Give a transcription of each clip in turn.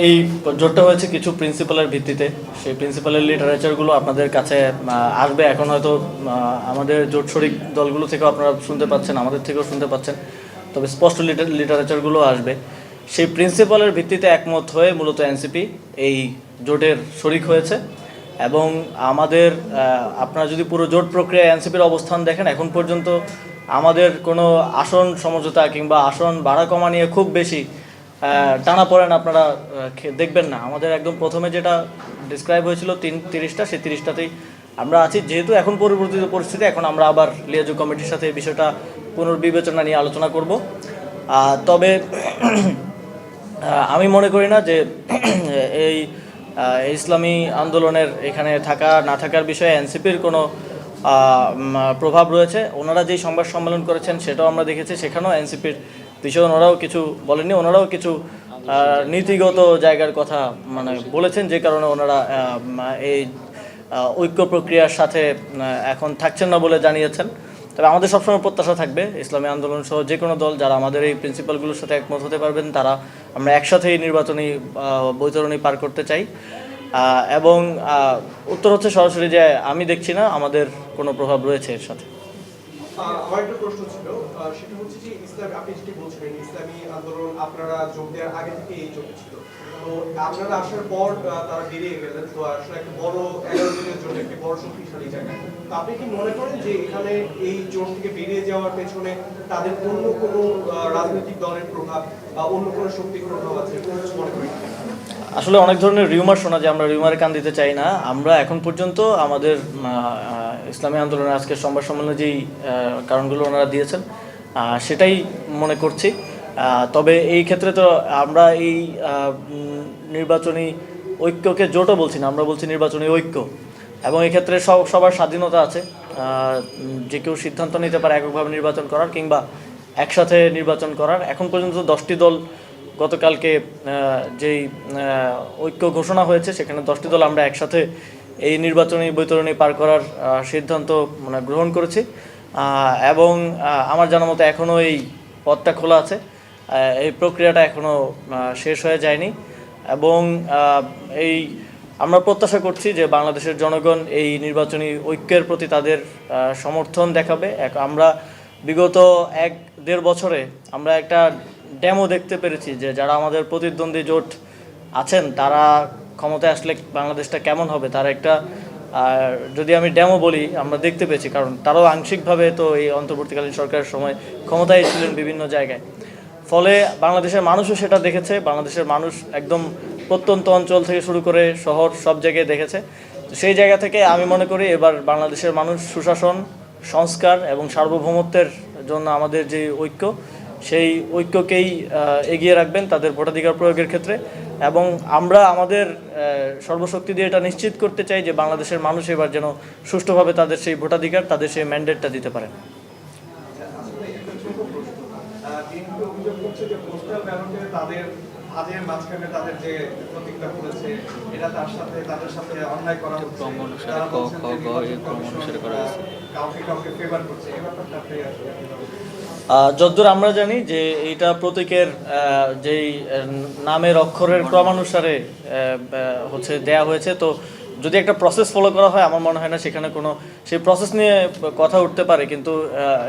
এই জোটটা হয়েছে কিছু প্রিন্সিপালের ভিত্তিতে। সেই প্রিন্সিপালের লিটারেচারগুলো আপনাদের কাছে আসবে। এখন হয়তো আমাদের জোট শরিক দলগুলো থেকেও আপনারা শুনতে পাচ্ছেন, আমাদের থেকেও শুনতে পাচ্ছেন, তবে স্পষ্ট লিটারেচারগুলো আসবে। সেই প্রিন্সিপালের ভিত্তিতে একমত হয়ে মূলত এনসিপি এই জোটের শরিক হয়েছে। এবং আমাদের আপনারা যদি পুরো জোট প্রক্রিয়ায় এনসিপির অবস্থান দেখেন, এখন পর্যন্ত আমাদের কোনো আসন সমঝোতা কিংবা আসন বাড়া কমা নিয়ে খুব বেশি টানা পড়েন আপনারা দেখবেন না। আমাদের একদম প্রথমে যেটা ডিসক্রাইব হয়েছিল 30টা, সেই 30টাতেই আমরা আছি। যেহেতু এখন পরিবর্তিত পরিস্থিতি, এখন আমরা আবার লিয়াজু কমিটির সাথে এই বিষয়টা পুনর্বিবেচনা নিয়ে আলোচনা করব। তবে আমি মনে করি না যে এই ইসলামী আন্দোলনের এখানে থাকা না থাকার বিষয়ে এনসিপির কোনো প্রভাব রয়েছে। ওনারা যেই সংবাদ সম্মেলন করেছেন সেটাও আমরা দেখেছি, সেখানেও এনসিপির বিষয়ে ওনারাও কিছু বলেননি। ওনারাও কিছু নীতিগত জায়গার কথা বলেছেন, যে কারণে ওনারা এই ঐক্য প্রক্রিয়ার সাথে এখন থাকছেন না বলে জানিয়েছেন। তবে আমাদের সবসময় প্রত্যাশা থাকবে ইসলামী আন্দোলন সহ যে কোনো দল যারা আমাদের এই প্রিন্সিপালগুলোর সাথে একমত হতে পারবেন, তারা আমরা একসাথেই নির্বাচনী বৈতরণী পার করতে চাই। এবং উত্তর হচ্ছে সরাসরি যে আমি দেখছি না আমাদের কোনো প্রভাব রয়েছে এর সাথে। আমার একটা প্রশ্ন ছিল, সেটা হচ্ছে যে আপনি যেটি বলছিলেন ইসলামী আন্দোলন আপনারা যোগ দেওয়ার আগে থেকে এই জোটে ছিল, তো আপনারা আসার পর তারা বেরিয়ে গেলেন, তো আসলে একটা বড় 11 দিনের জন্য একটি বড় শক্তিশালী জায়গা। তো আপনি কি মনে করেন যে এখানে এই জোট থেকে বেরিয়ে যাওয়ার পেছনে তাদের অন্য কোনো রাজনৈতিক দলের প্রভাব বা অন্য কোনো শক্তির প্রভাব আছে, কোনো কিছু মনে করেন? আসলে অনেক ধরনের রিউমার শোনা যায়, আমরা রিউমারে কান দিতে চাই না। আমরা এখন পর্যন্ত আমাদের ইসলামী আন্দোলনের আজকের সংবাদ সম্মেলনে যেই কারণগুলো ওনারা দিয়েছেন সেটাই মনে করছি। তবে এই ক্ষেত্রে তো আমরা এই নির্বাচনী ঐক্যকে জোটও বলছি না, আমরা বলছি নির্বাচনী ঐক্য। এবং এই ক্ষেত্রে সবার স্বাধীনতা আছে, যে কেউ সিদ্ধান্ত নিতে পারে এককভাবে নির্বাচন করার কিংবা একসাথে নির্বাচন করার। এখন পর্যন্ত 10টি দল, গতকালকে যেই ঐক্য ঘোষণা হয়েছে সেখানে 10টি দল আমরা একসাথে এই নির্বাচনী বৈতরণী পার করার সিদ্ধান্ত গ্রহণ করেছি। এবং আমার জানা মতো এখনও এই পথটা খোলা আছে, এই প্রক্রিয়াটা এখনও শেষ হয়ে যায়নি। এবং এই আমরা প্রত্যাশা করছি যে বাংলাদেশের জনগণ এই নির্বাচনী ঐক্যের প্রতি তাদের সমর্থন দেখাবে। আমরা বিগত 1-1.5 বছরে আমরা একটা ডেমো দেখতে পেরেছি যে যারা আমাদের প্রতিদ্বন্দ্বী জোট আছেন তারা ক্ষমতায় আসলে বাংলাদেশটা কেমন হবে, তার একটা যদি আমি ডেমো বলি, আমরা দেখতে পেয়েছি। কারণ তারাও আংশিকভাবে তো এই অন্তর্বর্তীকালীন সরকারের সময় ক্ষমতায় ছিলেন বিভিন্ন জায়গায়। ফলে বাংলাদেশের মানুষও সেটা দেখেছে। বাংলাদেশের মানুষ একদম প্রত্যন্ত অঞ্চল থেকে শুরু করে শহর সব জায়গায় দেখেছে। সেই জায়গা থেকে আমি মনে করি এবার বাংলাদেশের মানুষ সুশাসন, সংস্কার এবং সার্বভৌমত্বের জন্য আমাদের যে ঐক্য, সেই ঐক্যকেই এগিয়ে রাখবেন তাদের ভোটাধিকার প্রয়োগের ক্ষেত্রে। এবং আমরা আমাদের সর্বশক্তি দিয়ে এটা নিশ্চিত করতে চাই যে বাংলাদেশের মানুষ এবার যেন সুষ্ঠুভাবে তাদের সেই ভোটাধিকার, তাদের সেই ম্যান্ডেটটা দিতে পারে। তাদের যে প্রতিজ্ঞা করেছে এটা তাদের সাথে অন্যায় করা হচ্ছে, কাউকে ফেভার করছে, এই ব্যাপারটা আপনি আসলে যতদূর আমরা জানি যে এইটা প্রতীকের যেই নামের অক্ষরের ক্রমানুসারে হচ্ছে দেয়া হয়েছে। তো যদি একটা প্রসেস ফলো করা হয়, আমার মনে হয় না সেখানে কোনো সেই প্রসেস নিয়ে কথা উঠতে পারে। কিন্তু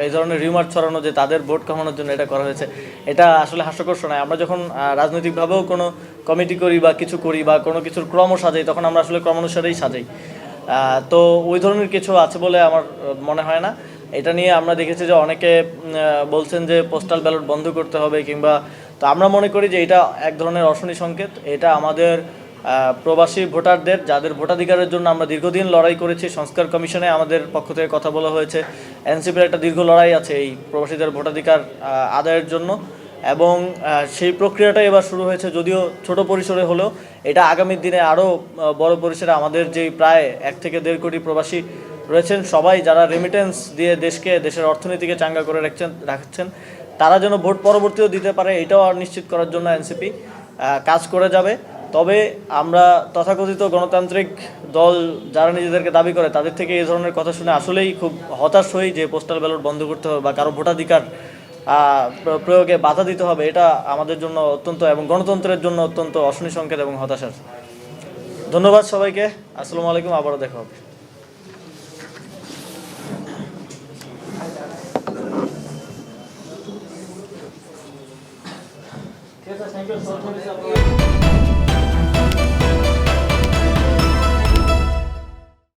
এই ধরনের রিউমার ছড়ানো যে তাদের ভোট কমানোর জন্য এটা করা হয়েছে, এটা আসলে হাস্যকর শোনায়। আমরা যখন রাজনৈতিকভাবেও কোনো কমিটি করি বা কিছু করি বা কোনো কিছুর ক্রম সাজাই, তখন আমরা আসলে ক্রমানুসারেই সাজাই। তো ওই ধরনের কিছু আছে বলে আমার মনে হয় না। এটা নিয়ে আমরা দেখেছি যে অনেকে বলছেন যে পোস্টাল ব্যালট বন্ধ করতে হবে কিংবা, তো আমরা মনে করি যে এটা এক ধরনের অশনি সংকেত। এটা আমাদের প্রবাসী ভোটারদের, যাদের ভোটাধিকারের জন্য আমরা দীর্ঘদিন লড়াই করেছি, সংস্কার কমিশনে আমাদের পক্ষ থেকে কথা বলা হয়েছে। এনসিপির একটা দীর্ঘ লড়াই আছে এই প্রবাসীদের ভোটাধিকার আদায়ের জন্য। এবং সেই প্রক্রিয়াটা এবার শুরু হয়েছে, যদিও ছোট পরিসরে হলেও এটা আগামী দিনে আরও বড় পরিসরে আমাদের যেই প্রায় 1 থেকে 1.5 কোটি প্রবাসী রয়েছেন, সবাই যারা রেমিটেন্স দিয়ে দেশের অর্থনীতিকে চাঙ্গা করে রাখছেন, তারা যেন ভোট পরবর্তীও দিতে পারে, এটাও নিশ্চিত করার জন্য এনসিপি কাজ করে যাবে। তবে আমরা তথাকথিত গণতান্ত্রিক দল যারা নিজেদেরকে দাবি করে, তাদের থেকে এই ধরনের কথা শুনে আসলেই খুব হতাশ হই যে পোস্টাল ব্যালট বন্ধ করতে হবে বা কারো ভোটাধিকার প্রয়োগে বাধা দিতে হবে, এটা আমাদের জন্য অত্যন্ত এবং গণতন্ত্রের জন্য অত্যন্ত অশনি সংকেত এবং হতাশার। ধন্যবাদ সবাইকে। আসসালামু আলাইকুম। আবারও দেখা হবে। Thank you so much.